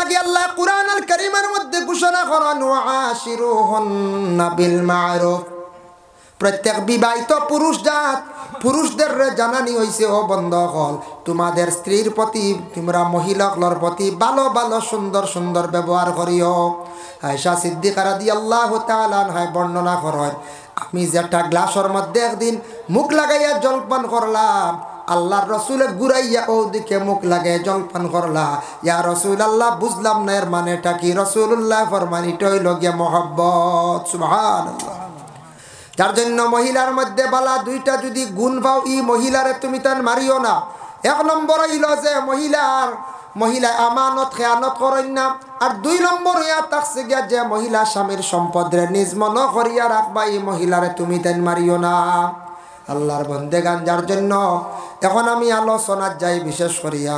লাগি আল্লাহ কুরআন আল কারীমের মধ্যে ঘোষণা করেন ওয়াশিরুহুন্না বিল মা'রুফ। প্রত্যেক বিবাহিত পুরুষদের জানানি হইছে ও বন্ধুগণ, তোমাদের স্ত্রীর প্রতি, তোমরা মহিলাগুলোর প্রতি ভালো ভালো সুন্দর সুন্দর ব্যবহার করিও। আয়েশা সিদ্দিকা রাদিয়াল্লাহু তাআলা আনহা বর্ণনা করেন, আমি যেটা গ্লাসের মধ্যে একদিন মুখ লাগাইয়া জলপান করলাম, আল্লাহর রসুলের ঘুরাইয়া ও দিকে মুখ লাগাই জলপান করলা। ইয়া রাসূলুল্লাহ, বুঝলাম না এর মানেটা কি। রাসূলুল্লাহ ফরমান, এটা হইল গিয়া মহব্বত। সুবহানাল্লাহ। যার জন্য মহিলার মধ্যে বালা দুইটা যদি গুণ পাও, ই মহিলারে তুমি তান মারিও না। এক নম্বর হইল যে মহিলা আমানত খেয়ানত করেন না। আর দুই নম্বর হইয়া থাকছে গিয়া যে মহিলা স্বামীর সম্পদরে নিজ মন করিয়া রাখবা, এই মহিলারে তুমি তান মারিও না। আল্লাহর বন্দেগান, যার জন্য এখন আমি আলোচনার যাই বিশেষ করিয়া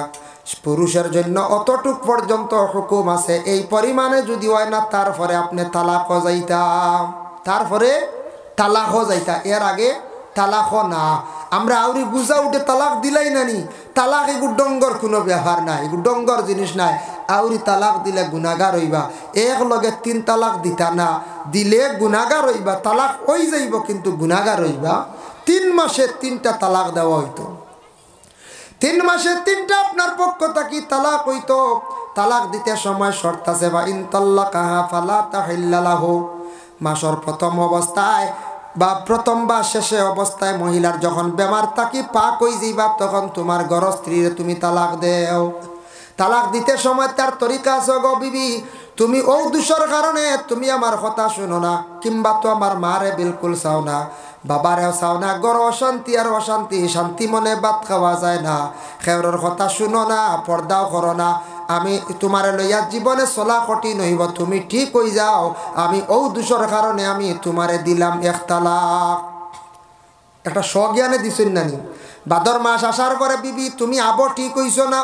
পুরুষের জন্য অতটুক পর্যন্ত হুকুম আছে। এই পরিমাণে যদি হয় না, তারপরে আপনি তালাক যাইতাম, তারপরে তালাক যাইতা। এর আগে তালাক না। আমরা আউরি গুজা উঠে তালাক দিলাই নানি। তালাক এগুলো ডঙ্গর কোনো ব্যাপার নাই, এগুলো ডঙ্গর জিনিস নাই। আউরি তালাক দিলে গুনাগার হইবা। এক লগে 3 তালাক দিতা না, দিলে গুনাগার হইবা। তালাক হই যাইব কিন্তু গুনাগার হইবা। 3 মাসে 3টা তালাক দেওয়া হইতো। 3 মাসে 3টা আপনার পক্ষ থাকি তালাক হইতো। তালাক দিতে সময় শর্ত আছে, বা ইন তাল্লাকাহা ফালা তাহিল্লা লাহু। মাসের প্রথম অবস্থায় বা প্রথম বা শেষে অবস্থায় মহিলার যখন বেমার থাকি পাক হই যাইবা, তখন তোমার ঘর স্ত্রীরে তুমি তালাক দেও। তালাক দিতে সময় তার তরিকা আছে গো বিবি। তুমি ও দোষের কারণে তুমি আমার কথা শুনো না, কিংবা তো আমার মারে বিলকুল চাও না, বাবারেও চাও না, ঘর অশান্তি আর অশান্তি, শান্তি মনে ভাত খাওয়া যায় না, খেউরের কথা শুনো না, পর্দাও করো না, আমি তোমারে লইয়া জীবনে চলা কঠিন হইব, তুমি ঠিক হয়ে যাও, আমি ও দোষের কারণে আমি তোমারে দিলাম 1 তালাক। একটা স্বজ্ঞানে দিছেন নানি। ভাদর মাস আসার পরে বিবি তুমি আবো ঠিক হইছো না,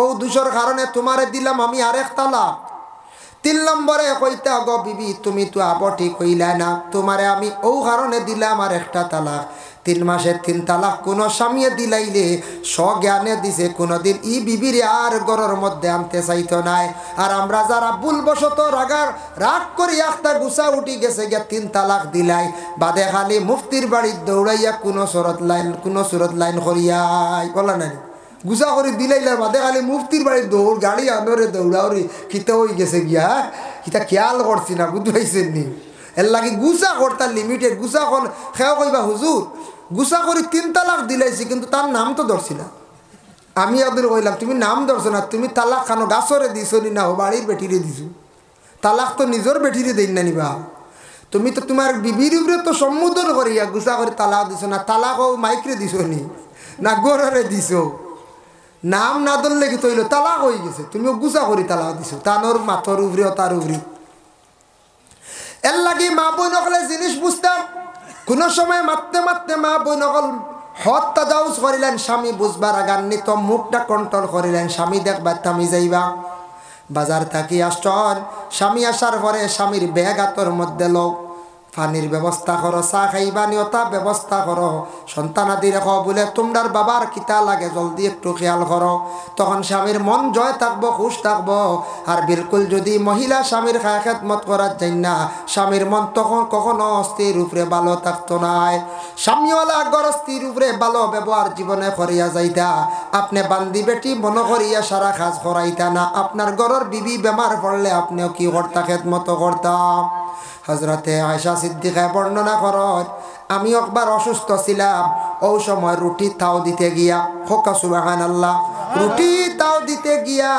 ও দোষের কারণে তোমারে দিলাম আমি 1 তালাক। 3 নম্বরে কইতে গো বিবি তুমি তো আবো ঠিক হইলা না, তোমারে আমি ও কারণে দিলাম আর 1টা তালাক। 3 মাসে 3 তালাক কোনো স্বামীয়ে দিলাইলে স্বজ্ঞানে দিছে, কোনোদিন ই বিবির আর ঘরের মধ্যে আনতে চাইতো নাই। আর আমরা যারা ভুলবশত রাগ করি একটা গুছা উঠি গেছে গিয়া 3 তালাক দিলাই, বাদে খালি মুফতির বাড়ির দৌড়াইয়া কোনো সুরত লাইন করিয়াই বলা নাই, গুছা করে দিলাইলার বাদে খালি মুফতির বাড়ির দৌড়, গাড়ি আনরে দৌড়াওরি কিতা হয়ে গেছে গিয়া, কিতা খেয়াল করছি না, বুঝতে পাইছেন নি? এর লাগে গুছা করতার লিমিটেড। গুছা কর খেয়াও কইবা হুজুর গুছা করে 3 তালাক দিলাইছি, কিন্তু তার নাম তো ধরছি না। আমি ওদের কইলাম তুমি নাম ধরছো না, তুমি তালাক খানো গাছরে দিছো নি না, ও বাড়ির বেটিরে দিছো। তালাক তো নিজের বেটিরে দেই না নিবা। তুমি তো তোমার বিবির উপরে তো সম্বোধন করিয়া গুছা করে তালাক দিছো না, তালাক ও মাইকরে দিছো নি না গোড়ারে দিছো, নাম না ধরলে কি তৈল তালাক হয়ে গেছে, তুমিও গুছা করি তালাক দিছো, তানোর মাথর উপরে তার উপরে। এর লাগে মা বোন নকলে জিনিস বুঝতাম, কোনো সময় মারতে মারতে মা বোন নকল হদ তাজাউজ করিলেন, স্বামী বুঝবার আগান্বিত মুখটা কন্ট্রোল করিলেন, স্বামী দেখবার থামি যাইবা। বাজার থাকি আসছন, স্বামী আসার পরে স্বামীর ব্যাগ হাতর মধ্যে লোক, পানির ব্যবস্থা করো, চা খাইবা নিয়তা ব্যবস্থা করো, সন্তানাদি রেখো, বলে তোমরার বাবার কিতা লাগে জলদি একটু খেয়াল করো। তখন স্বামীর মন জয় থাকবো, খুশ থাকবো। আর বিলকুল যদি মহিলা স্বামীর খায় খেদমত করার যাই না, স্বামীর মন তখন কখনো স্ত্রীর উপরে ভালো থাকতো নাই। স্বামীওয়ালা গর স্ত্রীর উপরে ভালো ব্যবহার জীবনে করিয়া যাইতা, আপনি বান্দি বেটি মনে করিয়া সারা কাজ করাইতা না। আপনার গরর বিবি বেমার পড়লে আপনিও কি করতা, খেদমত করতাম। হযরতে আয়েশা সিদ্দিকা বর্ণনা করেন, আমি একবার অসুস্থ ছিলাম, ওই সময় রুটি তাও দিতে গিয়া, হোকা সুবহানাল্লাহ, রুটি তাও দিতে গিয়া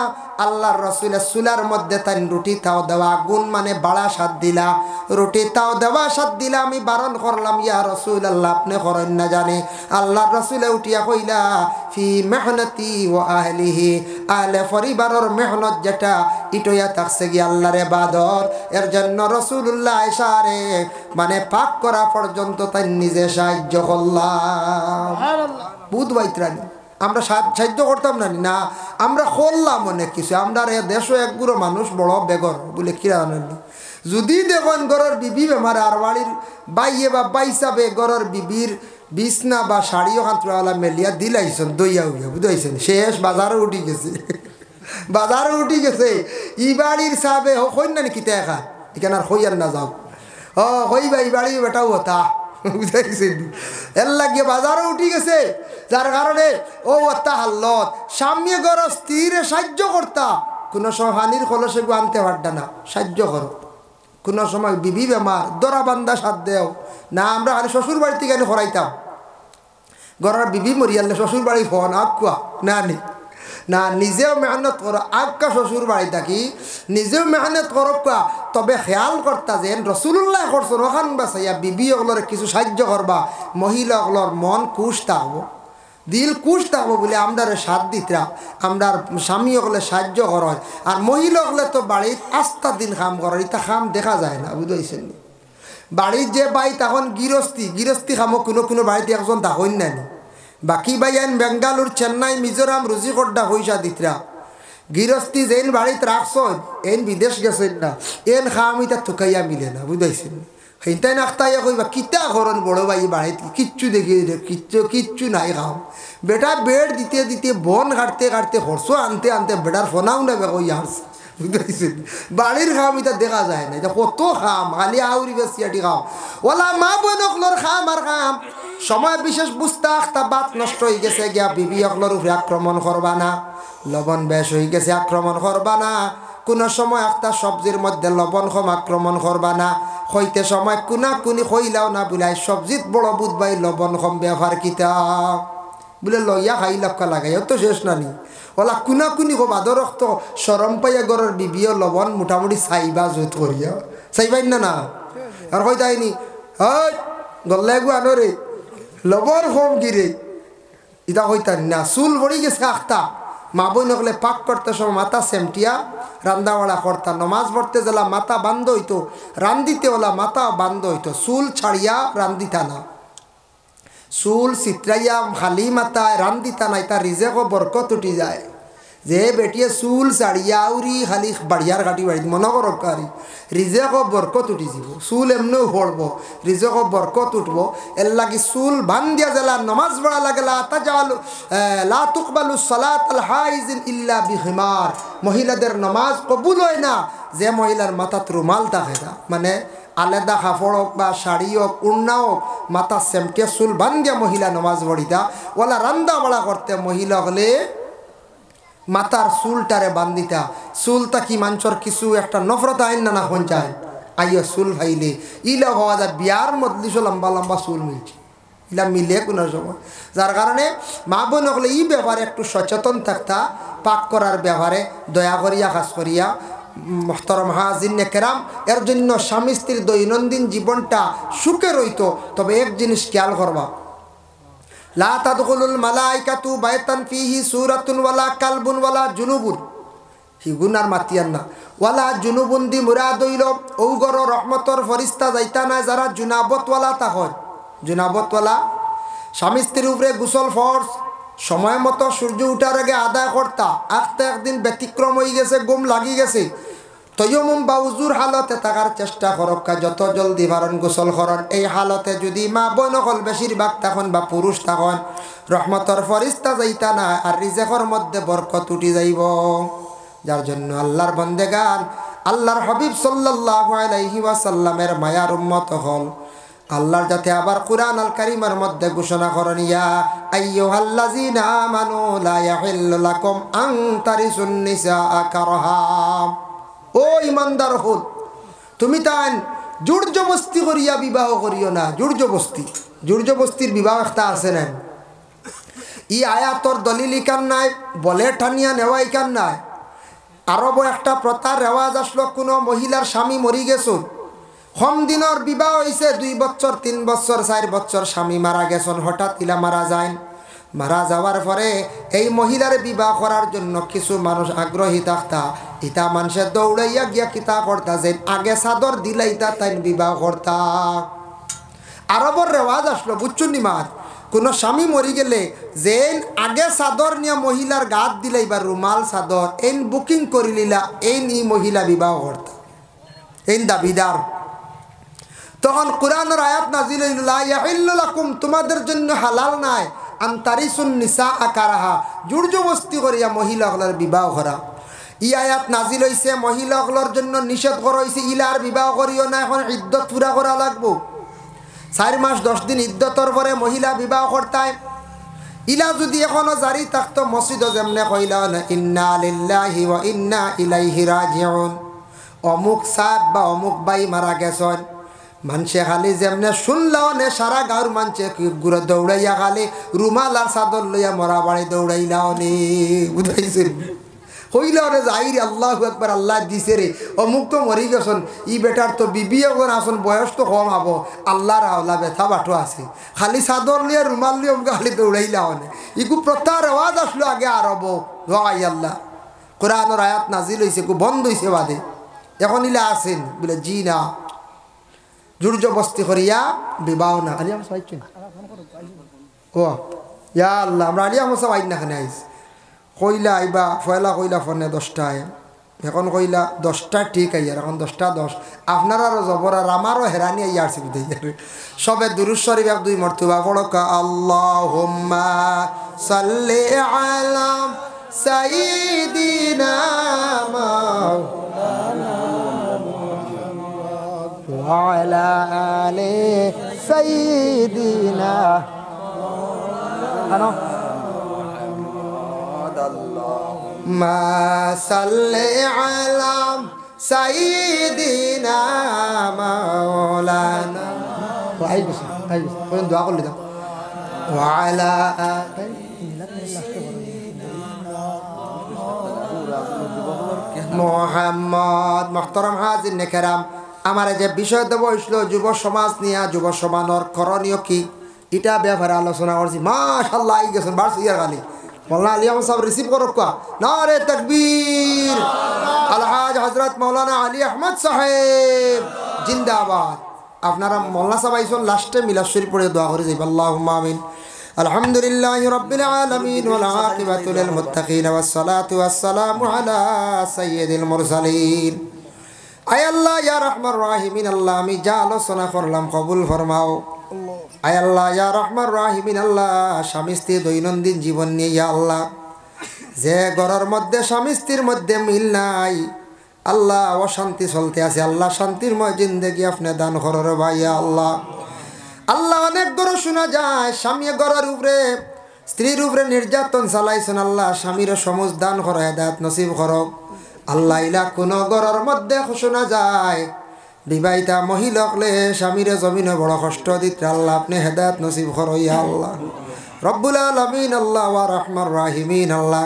আল্লাহর রাসূলের চুলার মধ্যে তাই রুটি তাও দেওয়া, গুণ মানে বাড়া স্বাদ দিলা, রুটি তাও দেওয়া স্বাদ দিলা। আমি বারণ করলাম, ইয়া রাসূলুল্লাহ আপনি করেন না জানি। আল্লাহর রাসূলে উঠিয়া কইলা, ফি মেহনতি ও আহলিহি, আহলে পরিবারের মেহনত যেটা ইটয়া থাকছে গিয়া আল্লাহর ইবাদত, এর জন্য রাসূলুল্লাহ আয়েশারে মানে পাক করা পর্যন্ত তাই নিজে সাহায্য করলাম। সুবহানাল্লাহ। বুধ বাইত্রানি আমরা সাহায্য করতাম না, না আমরা করলাম অনেক কিছু। আমরা দেশও একগুলো মানুষ বড় বেগর বলে কিরা আনেননি, যদি দেখেন ঘরের বিবি বেমার আর বাড়ির বাইয়ে বা বাইসাবে ঘরের বিবির বিছনা বা শাড়ি ওখান মেলিয়া দিলাইছেন দইয়া উইয়া, বুঝাইছেন শেষ বাজারে উঠি গেছে। বাজারে উঠি গেছে ই বাড়ির সাবে হইন না নাকি দেখা এখানে আর হইয়ার না যাও ও হইবা এই বাড়ি বেটাও হতা বুঝাইছেন এর লাগিয়ে বাজারে উঠি গেছে যার কারণে ও হত্যা হাল্লত সামনে গড় স্থিরে সাহায্য করতা কোনো সময় হানির কলসে গু আনতে পারতা না সাহায্য করো কোনো সময় বিবি বেমার দরা বান্দা সাথ দেও না আমরা খালি শ্বশুর বাড়ি থেকে হরাইতাম গড়ার বিবি মরিয়ালে শ্বশুর বাড়ি ফোন আকুয়া না নি না নিজেও মেহনত করো আক্কা শ্বশুর বাড়ি থাকি নিজেও মেহনত করো কা তবে খেয়াল করতা যেন রসুল্লাহ করছো ওখান বাসাইয়া বিবি ওগুলোর কিছু সাহায্য করবা মহিলা ওগুলোর মন কুশ থাকবো দিল কুশ থাকবো বলে আমরা সাথ দিতরা আমরা স্বামী ওগুলো সাহায্য কর আর মহিলা ওগুলো তো বাড়ির আস্থা দিন কাম করার এটা কাম দেখা যায় না বুঝাইছেন বাড়ির যে বাই তখন গৃহস্থী কামও কোনো কোনো বাড়িতে একজন তখন নেন বাকি বাই এন বেঙ্গালুর চেন্নাই মিজোরাম রুজিকোড্ডা পয়সা দিতরা গৃহস্থী যেন বাড়িতে রাখছ এন বিদেশ গেছেন না এন খামিটা থুকাইয়া মিলে না বুঝাইছেন সেইটাই নাখতাইয়া কইবা কিতা করেন বড় ভাই বাড়িতে কিচ্ছু দেখি কিচ্ছু নাই খাও বেটা বেড দিতে দিতে বন কাটতে কাটতে খরচ আনতে আনতে বেটার ফোনাও নেবে কই আসছে বুঝতেছেন বাড়ির খাম এটা দেখা যায় না এটা কত খাম খালি আউরি বেশি আটি খাও ওলা মা বোন অকলোর খাম আর খাম সময় বিশেষ বুঝতে আখতা বাত নষ্ট হয়ে গেছে গিয়া বিবি অকলোর উপরে আক্রমণ করবা না লবণ বেশ হয়ে গেছে আক্রমণ করবা না কোনো সময় একটা সবজির মধ্যে লবণ কম আক্রমণ করবা না হইতে সময় কুনা কুনি হইলাও না বুলাই সবজিত বড় বুধবাই লবণ কম ব্যবহার কিতা বলে লইয়া খাই লক্কা লাগাই তো শেষ নানি ওলা কুনা কুনি কো বাদর রক্ত সরম পাইয়া গরের বিবিও লবণ মোটামুটি চাইবা জোত করিয়া চাইবাই না না আর কই তাইনি হয় গল্লা গু আনরে লবণ কম গিরে এটা কইতান না চুল পড়ি গেছে আখতা মা বই নকলে পাক করতে সময় মাথা সেমটিয়া রান্দাওয়ালা করতা নমাজ পড়তে গেলা মাথা বান্ধ হইতো রান্দিতে ওলা মাথা বান্ধ হইতো চুল ছাড়িয়া রান্দিতা না চুল চিত্রাইয়া খালি মাথায় রান্দিতা নাই তার রিজেকও বরকত উঠি যায় যে বেটিয়ে চুল ছাড়িয়া উড়ি খালি বাড়িয়ার কাটি বাড়ি মনে করো কারি রিজেকও বরকত উঠি যাব চুল এমনিও পড়ব রিজেকও বরকত উঠব এর লাগি চুল বান দিয়া জেলা নমাজ পড়া লাগলা তা যাওয়ালু লা তুকবালু সালাত আল হাইজিন ইল্লা বিহিমার মহিলাদের নমাজ কবুল হয় না যে মহিলার মাথাত রুমাল থাকে না মানে আলাদা কাপড় হোক বা শাড়ি হোক উন্না হোক মাথা সেমটে চুল বান দিয়া মহিলা নমাজ পড়িতা ওলা রান্দা বাড়া করতে মহিলা হলে মাথার চুলটারে বান্ধিতা চুলটা কি মানুষের কিছু একটা নফরত আইন না না পঞ্চায়েত আইয়া চুল ভাইলে ইলা হওয়া যায় বিয়ার মজলিস লম্বা লম্বা চুল মিলছে ইলা মিলে কোনো সময় যার কারণে মা বোন হলে এই ব্যাপারে একটু সচেতন থাকতা পাক করার ব্যাপারে দয়া করিয়া কাজ করিয়া মোহতরম হাজির কেরাম এর জন্য স্বামী স্ত্রীর দৈনন্দিন জীবনটা সুখে রইতো তবে এক জিনিস খেয়াল করবা লা তাদখুলুল মালাইকাতু বাইতান ফিহি সূরাতুন ওয়ালা কালবুন ওয়ালা জুনুবুন হি গুনার মাতিয়ান না ওয়ালা জুনুবুন দি মুরাদ হইল ওগর রহমতর ফেরেশতা যাইতা না যারা জুনাবত ওয়ালা তাহর জুনাবত ওয়ালা স্বামী স্ত্রীর উপরে গোসল ফরজ সময় মতো সূর্য উঠার আগে আদায় করতা আজকে একদিন ব্যতিক্রম হয়ে গেছে গুম লাগি গেছে তয়মুম বা উজুর হালতে থাকার চেষ্টা করক্কা যত জলদি পারেন গোসল করন এই হালতে যদি মা বোন হল বেশিরভাগ তখন বা পুরুষ তখন রহমতর ফেরেশতা যাইতা না আর রিজেকের মধ্যে বরকত উঠি যাইব যার জন্য আল্লাহর বন্দেগান আল্লাহর হাবিব সাল্লাল্লাহু আলাইহি ওয়াসাল্লামের মায়ার উম্মত হল আল্লাহর যাতে আবার কুরআন আল কারীমের মধ্যে ঘোষণা করেন ইয়া আইয়ুহাল্লাযীনা আমানু লা ইয়াহিল্লু লাকুম আন তারিসুন নিসা কারহা ও ইমানদার হল তুমি তান জোর জবস্তি করিয়া বিবাহ করিও না জোর জবস্তির বিবাহ একটা আছে না ই আয়াতর দলিল ইকান নাই বলে ঠানিয়া নেওয়া ইকান নাই আরব একটা প্রথার রেওয়াজ আসলো কোনো মহিলার স্বামী মরি গেছুন কম দিনের বিবাহ হয়েছে 2 বছর 3 বছর 4 বছর স্বামী মারা গেছেন হঠাৎ ইলা মারা যায় মারা যাওয়ার পরে এই মহিলার বিবাহ করার জন্য কিছু মানুষ আগ্রহী থাকতা ইতা মানুষের দৌড়াইয়া গিয়া কিতা করতা যে আগে চাদর দিলাইতা তাই বিবাহ করতা আরবর রেওয়াজ আসলো বুঝছুন নিমার কোনো স্বামী মরি গেলে যেন আগে চাদর নিয়ে মহিলার গাত দিলাই বা রুমাল চাদর এন বুকিং করি লিলা এই মহিলা বিবাহ করতা এই দাবিদার তখন কোরআনের আয়াত নাজিল হইল লা ইয়াহিল্লু লাকুম তোমাদের জন্য হালাল নাই আন তারিসুন নিসা কারাহা জোর জবস্তি করিয়া মহিলাগুলোর বিবাহ করা ই আয়াত নাজিল হইছে মহিলাগুলোর জন্য নিষেধ করা হয়েছে ইলার বিবাহ করিও না, এখন ইদ্যত পুরা করা লাগবো। 4 মাস 10 দিন ইদ্যতর পরে মহিলা বিবাহ করতায়। ইলা যদি এখনো জারি থাকতো মসজিদও যেমনে কইলা না ইন্না লিল্লাহি ওয়া ইন্না ইলাইহি রাজিউন, অমুক সাহেব বা অমুক বাই মারা গেছেন, মানুষে খালি যেমনে শুনলাও নে সারা গাঁর মানুষে ঘুরে দৌড়াইয়া খালি রুমাল আর চাদর লইয়া মরা বাড়ি দৌড়াইলাও নে, বুঝাইছেন হইলাও রে যাইরে আল্লাহু আকবার, আল্লাহ দিছে রে অমুক তো মরি গেছেন, ই বেটার তো বিবি এখন আসন বয়স তো কম হব, আল্লাহর আওলা ব্যথা বাটো আছে, খালি চাদর লিয়া রুমাল লিয়ে খালি দৌড়াইলাও নে। ইকু প্রতার আওয়াজ আসলো আগে আরব ভাই আল্লাহ কোরআনের আয়াত নাজিল হইছে কু বন্ধ হইছে বাদে, এখন ইলা আছেন বলে জি না জোর জবস্তি করিয়া বিবাহ না। আলিয়া মশা আইছেন ও ইয়া আল্লাহ, আমরা আলিয়া মশা আইন না খানে আইস কইলা আইবা ফয়লা কইলা ফোনে 10টায়, এখন কইলা 10টা ঠিক আইয়ার, এখন 10টা 10 আপনার আরো জবর আর আমারও হেরানি আইয়া আসছে বুঝাই সবে দুরূদ শরীফ 2 মরতবা পড়কা আল্লাহুম্মা সাল্লি আলা সাইয়্যিদিনা মাওলানা ওয়া আলা আলি সাইয়্যিদিনা আনো মা সাল্লি আলা সাইয়্যিদিনা মাওলানা দোয়া করলে দাও ওয়া আলা মুহাম্মদ। মুহতারাম হাজিরিন কেরাম, আমার যে বিষয় দেব হইছিল যুব সমাজ নিয়ে, যুব সমাজের করণীয় কি এটা ব্যাপারে আলোচনা করছি। মাশাআল্লাহ আই গেছেন বারসিয়ার গালি মৌলানা আলী আহমদ সাহেব রিসিভ করো কা নারে তাকবীর, আলহাজ হযরত মৌলানা আলী আহমদ সাহেব জিন্দাবাদ। আপনারা মৌলানা সাহেব আইসন লাস্টে মিলাদ শরীফ পড়ে দোয়া করে যাইব আল্লাহুম্মা আমিন। আলহামদুলিল্লাহি রাব্বিল আলামিন ওয়াল আকিবাতু লিল মুত্তাকিন ওয়াস সালাতু ওয়াস সালামু আলা সাইয়্যিদিল মুরসালিন। আয় আল্লাহ ইয়া রহমান রাহিমিন, আল্লাহ আমি যা আলোচনা করলাম কবুল ফরমাও। আয় আল্লাহ ইয়া রহমান রাহিমিন, আল্লাহ স্বামী স্ত্রী দৈনন্দিন জীবন নিয়ে ইয়া আল্লাহ যে ঘরের মধ্যে স্বামী স্ত্রীর মধ্যে মিল নাই আল্লাহ অশান্তি চলতে আছে, আল্লাহ শান্তিরময় জিন্দেগি আপনি দান করো রে ভাই আল্লাহ। আল্লাহ অনেক ঘরে শোনা যায় স্বামী ঘরের উপরে স্ত্রীর উপরে নির্যাতন চালাইছেন, আল্লাহ স্বামীর সমুজ দান করো, হেদায়েত নসিব করো আল্লাহ। ইলা কোন ঘরের মধ্যে শোনা যায় বিবাহিতা মহিলাকলে স্বামীরে জমিনে বড় কষ্ট দিতে, আল্লাহ আপনি হেদায়েত নসিব করো ইয়া আল্লাহ রব্বুল আলামিন। আল্লাহ ওয়া রহমান রাহিমিন, আল্লাহ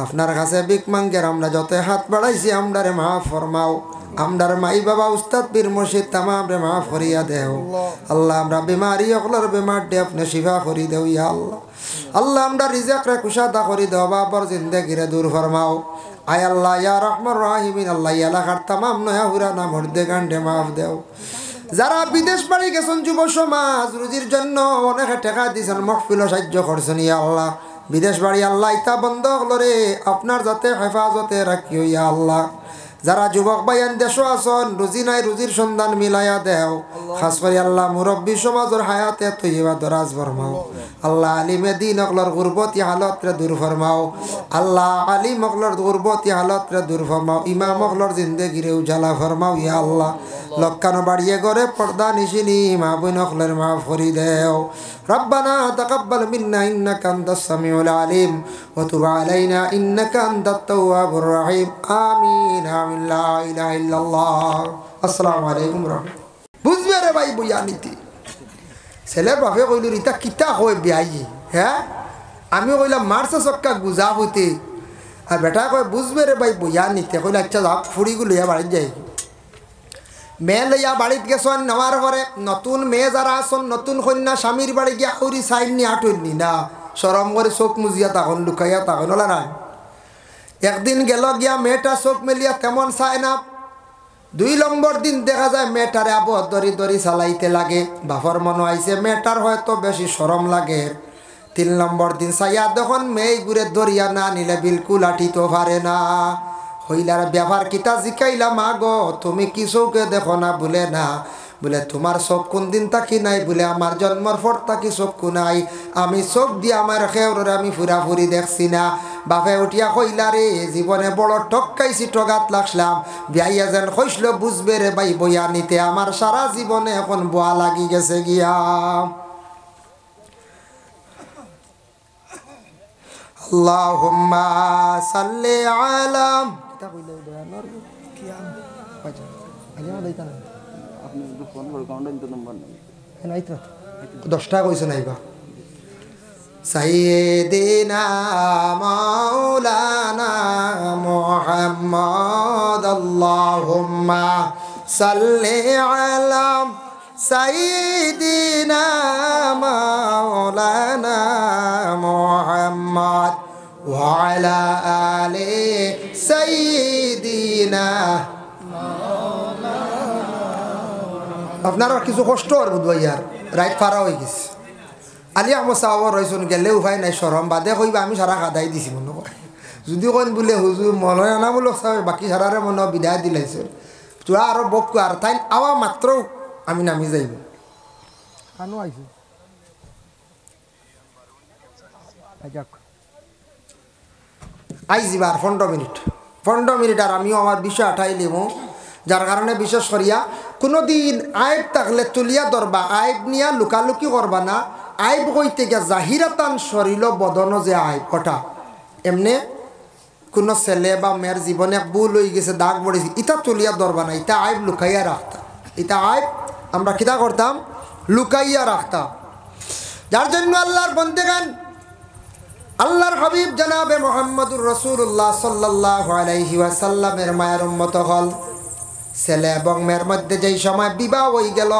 আপনার কাছে বিক মাঙ্গের আমরা যত হাত বাড়াইছি আমরারে মাফ ফরমাও, আমরার মাই বাবা উস্তাদ পীর মুর্শিদ তামাম রে মাফ করিয়া দেও আল্লাহ। আমরা বিমারি অকলর বিমার দে আপনি শিফা করি দেও ইয়া আল্লাহ। আল্লাহ আমরা রিজিক রে কুশাদা করি দেও, বাবার জিন্দেগিরে দূর ফরমাও। আয় আল্লাহ ইয়া রহমান রাহিমিন, আল্লাহ এলাকার তামাম নয়া হুরানা মর্দে গান্ডে মাফ দেও। যারা বিদেশ বাড়ি গেছেন যুব সমাজ রুজির জন্য অনেকে টাকা দিয়েছেন, মহফিল সাহায্য করছেন ইয়া আল্লাহ। বিদেশ বাড়ি আল্লাহ ইতা বন্ধ হলরে আপনার যাতে হেফাজতে রাখিও ইয়া আল্লাহ। যারা যুবক ভাইয়ান দেশ আছেন রুজি নাই রুজির সন্ধান মিলাইয়া দেও, খাস করে আল্লাহ মুরব্বী সমাজের হায়াতে তৈবা দরাজ ফরমাও আল্লাহ। আলিমে দিন অকলর গুরবতী হালত রে দূর ফরমাও আল্লাহ, আলিম অকলর গুরবতী হালত রে দূর ফরমাও, ইমাম অকলর জিন্দেগিরে উজালা ফরমাও ইয়া আল্লাহ। লক্কানো বাড়িয়ে গড়ে পর্দা নিশিনি মা বোন অকলের মাফ করি দেও। রব্বানা তাকাব্বাল মিন্না ইন্নাকা আনতাস সামিউল আলিম ওয়া তুব আলাইনা ইন্নাকা আনতাত তাওয়াবুর রহিম। আমিন আমিন লা ইলাহা ইল্লাল্লাহ। আসসালামু আলাইকুম রাহমাতুল্লাহ। বুঝবে রে ভাই বইয়া নীতি ছেলের বাপে কইল রিতা কিতা হয় বিয়াই, হ্যাঁ আমি কইলাম মারছে চক্কা গুজা হইতে, আর বেটা কয় বুঝবে রে ভাই বইয়া নিতে। কইল আচ্ছা যাও ফুড়িগুলো লইয়া বাড়িতে যাই। মেয়ে লইয়া বাড়িত গেছেন নেওয়ার পরে নতুন মেয়ে যারা আসন নতুন কন্যা স্বামীর বাড়ি গিয়া আউরি সাইননি আটইনি না, সরম করে চোখ মুজিয়া তখন লুকাইয়া তখন ওলা না। একদিন গেল গিয়া মেয়েটা চোখ মেলিয়া তেমন চায় না। 2 নম্বর দিন দেখা যায় মেয়েটারে আবহ দরি দরি চালাইতে লাগে, বাপর মনে আইছে মেয়েটার হয়তো বেশি সরম লাগে। 3 নম্বর দিন চাইয়া দেখুন মেয়ে ঘুরে দরিয়া না নিলে বিলকুল আঠিতে পারে না। হইলার ব্যবহার কিতা জিকাইলা মা গো তুমি কি চৌকে দেখো না? বলে না, বলে তোমার চোখ কোন দিন তাকি নাই, বলে আমার জন্মর পর তাকি চক্ষু নাই, আমি চোখ দিয়ে আমার খেউরে আমি ফুরাফুরি দেখছি না। বাপে উঠিয়া কইলা রে জীবনে বড় টক্কাইছি টগাত লাগলাম বিয়াইয়া যেন কইসল বুঝবে রে ভাই বইয়া নিতে আমার সারা জীবনে এখন বোয়া লাগি গেছে গিয়া আল্লাহুম্মা সাল্লি আলা আপনি যদি ফোন করে কাউন্টার তো নাম্বার নেই 10 টাকা কইছে নাইবা সাইয়্যিদিনা মাওলানা মুহাম্মদ আল্লাহুম্মা সাল্লি আলা সাইয়্যিদিনা মাওলানা মুহাম্মদ ওয়া আলা আলি সাইয়্যিদিনা আপনারা কিছু কষ্ট আর বুঝবাই আর রাইট পারা হয়ে গেছে আলি আহমদ সাহাবর রয়েছেন গেলে উপায় নাই সরম বাদে কইবা আমি সারা কাদাই দিছি মনে করে যদি কইন বলে হুজুর মৌলানামূলক সাহেব বাকি সারারে মনে বিদায় দিলাইছে তোরা আরো বকু আর তাই আওয়া মাত্র আমি নামি যাইব কানো আইছে আইজিবার 15 মিনিট আর আমিও আমার বিষয় আঠাই লিব যার কারণে বিশেষ করিয়া কোনোদিন আইব থাকলে তুলিয়া ধরবা আইব নিয়া লুকালুকি করবা না আইব কইতে গিয়া জাহিরাতান শরীর বদন যে আইব ওটা এমনি কোনো ছেলে বা মেয়ের জীবনে ভুল হয়ে গেছে দাগ পড়েছে ইটা তুলিয়া ধরবা না ইটা আইব লুকাইয়া রাখতাম ইটা আইব আমরা কিতা করতাম লুকাইয়া রাখতাম যার জন্য আল্লাহর বন্দেগান আল্লাহর হাবিব জনাবে মুহাম্মদুর রাসূলুল্লাহ সাল্লাল্লাহু আলাইহি ওয়াসাল্লামের মায়ের উম্মত হল ছেলে এবং মেয়ের মধ্যে যেই সময় বিবাহ হয়ে গেল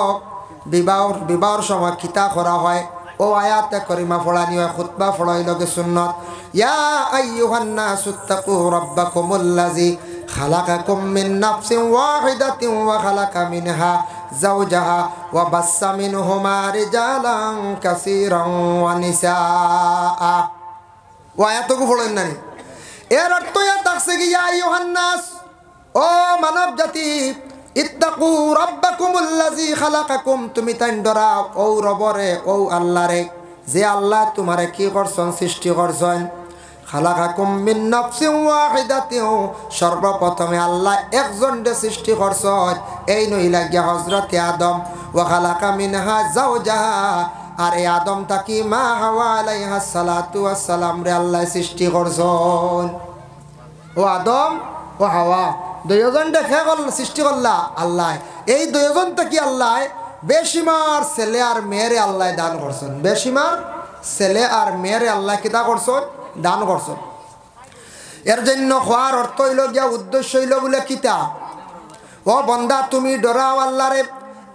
বিবাহর সময় কিতা করা হয় ও আয়াতে করিমা পড়ানি হয় খুতবা পড়াই লগে সুন্নত ইয়া আইয়ুহান নাসু তাকু রাব্বাকুমুল্লাযী খালাকাকুম মিন নাফসিন ওয়াহিদাতিন ওয়া খালাকা মিনহা যাওজাহা ওয়া বাসসা মিনহুমা রিজালান কাসীরান ওয়া নিসাআ ও আয়াতকে পড়েন না এর অর্থ ইয়া থাকছে কি ইয়া আইয়ুহান নাস ও মানব জাতি ইত্তাকু রাব্বাকুমুল্লাযী খালাকাকুম তুমি তাই ডরাও ও রবরে ও আল্লাহরে যে আল্লাহ তোমারে কি করছেন সৃষ্টি করছেন খালাকাকুম মিন নাফসিন ওয়াহিদাতিন সর্বপ্রথমে আল্লাহ একজনকে সৃষ্টি করছেন এই নইলা গিয়া হযরত আদম ওয়া খালাকা মিনহা যাওজাহা আর এই আদম তাকি মা হাওয়া আলাইহা সালাতু ওয়াস সালাম রে আল্লাহ সৃষ্টি করছেন ও আদম ও হাওয়া দুইজন দেখে সৃষ্টি করলা আল্লাহ এই দুইজন থেকে আল্লাহ বেশিমার ছেলে আর মেয়েরে আল্লাহ দান করছেন বেশিমার ছেলে আর মেয়েরে আল্লাহ কিতা করছেন দান করছেন এর জন্য হওয়ার অর্থ হইল গিয়া উদ্দেশ্য হইল বলে কিতা ও বন্দা তুমি ডরাও আল্লাহরে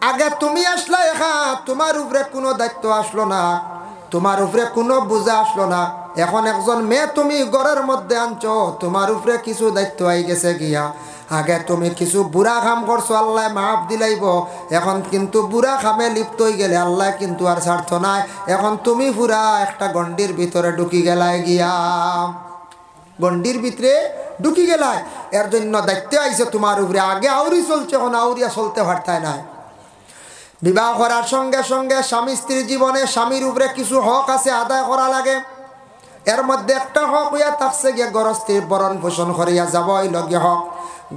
আগে তুমি আসলা একা তোমার উপরে কোনো দায়িত্ব আসলো না তোমার উপরে কোনো বোঝা আসলো না এখন একজন মেয়ে তুমি ঘরের মধ্যে আনছো তোমার উপরে কিছু দায়িত্ব আই গেছে গিয়া আগে তুমি কিছু বুড়া কাম করছো আল্লাহ মাফ দিলাইব এখন কিন্তু বুড়া কামে লিপ্ত হয়ে গেলে আল্লাহ কিন্তু আর স্বার্থ নাই এখন তুমি পুরা একটা গণ্ডির ভিতরে ঢুকি গেলাই গিয়া গণ্ডির ভিতরে ঢুকি গেলাই এর জন্য দায়িত্ব আইছে তোমার উপরে আগে আউরি চলছে এখন আউরিয়া চলতে পারতায় নাই বিবাহ করার সঙ্গে সঙ্গে স্বামী স্ত্রীর জীবনে স্বামীর উপরে কিছু হক আছে আদায় করা লাগে এর মধ্যে একটা হক হইয়া থাকছে গিয়ে গৃহস্থীর বরণ পোষণ করিয়া যাব এই লগে হক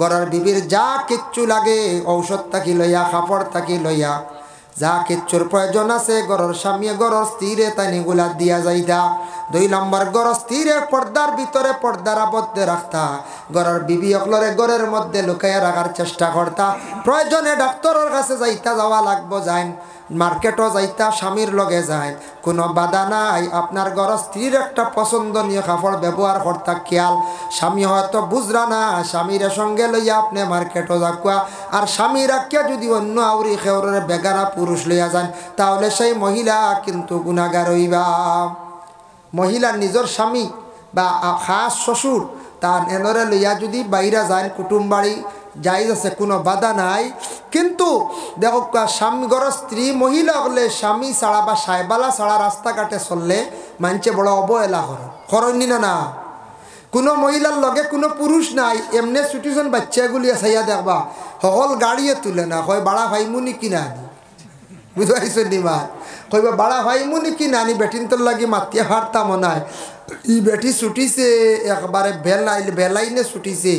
ঘরের বিবির যা কিচ্ছু লাগে ঔষধ থাকি লইয়া কাপড় থাকি লইয়া যা কিচ্ছুর প্রয়োজন আছে ঘরের স্বামী ঘরের স্ত্রীরে তাই নিগুলা দিয়া যাইতা 2 নম্বর ঘরের স্ত্রীরে পর্দার ভিতরে পর্দার আবদ্ধে রাখতা ঘরের বিবি অকলরে ঘরের মধ্যে লুকাইয়া রাখার চেষ্টা করতা প্রয়োজনে ডাক্তারের কাছে যাইতা যাওয়া লাগবো যাইন মার্কেটও যাইতা স্বামীর লগে যায় কোনো বাধা নাই আপনার ঘরের স্ত্রীর একটা পছন্দনীয় কাপড় ব্যবহার করতা খেয়াল স্বামী হয়তো বুঝরা না স্বামীর সঙ্গে লইয়া আপনি মার্কেটও যাকুয়া আর স্বামী রাখিয়া যদি অন্য আউরি খেউরের বেগানা পুরুষ লইয়া যান তাহলে সেই মহিলা কিন্তু গুনাহগার হইবা মহিলা নিজের স্বামী বা খাস শ্বশুর তার এনরে লইয়া যদি বাইরে যায় কুটুম বাড়ি যাই আছে কোনো বাধা নাই কিন্তু দেখো স্বামী ঘরের স্ত্রী মহিলা হলে স্বামী ছাড়া বা সাইবালা ছাড়া রাস্তাঘাটে চললে মানছে বড় অবহেলা করেন না না কোনো মহিলার লগে কোনো পুরুষ নাই এমনি ছুটিজন বাচ্চাগুলি চাইয়া দেখবা সকল গাড়িয়ে তুলে না কয় বাড়া ভাইমুনি কিনা আনি বুঝতে পারছেন নিমা কইবা বাড়া ভাইমুনি কিনা আনি বেটিন তোর লাগি মাতিয়া হারতাম নাই ই বেটি ছুটিছে একবারে বেলাইনে ছুটিছে,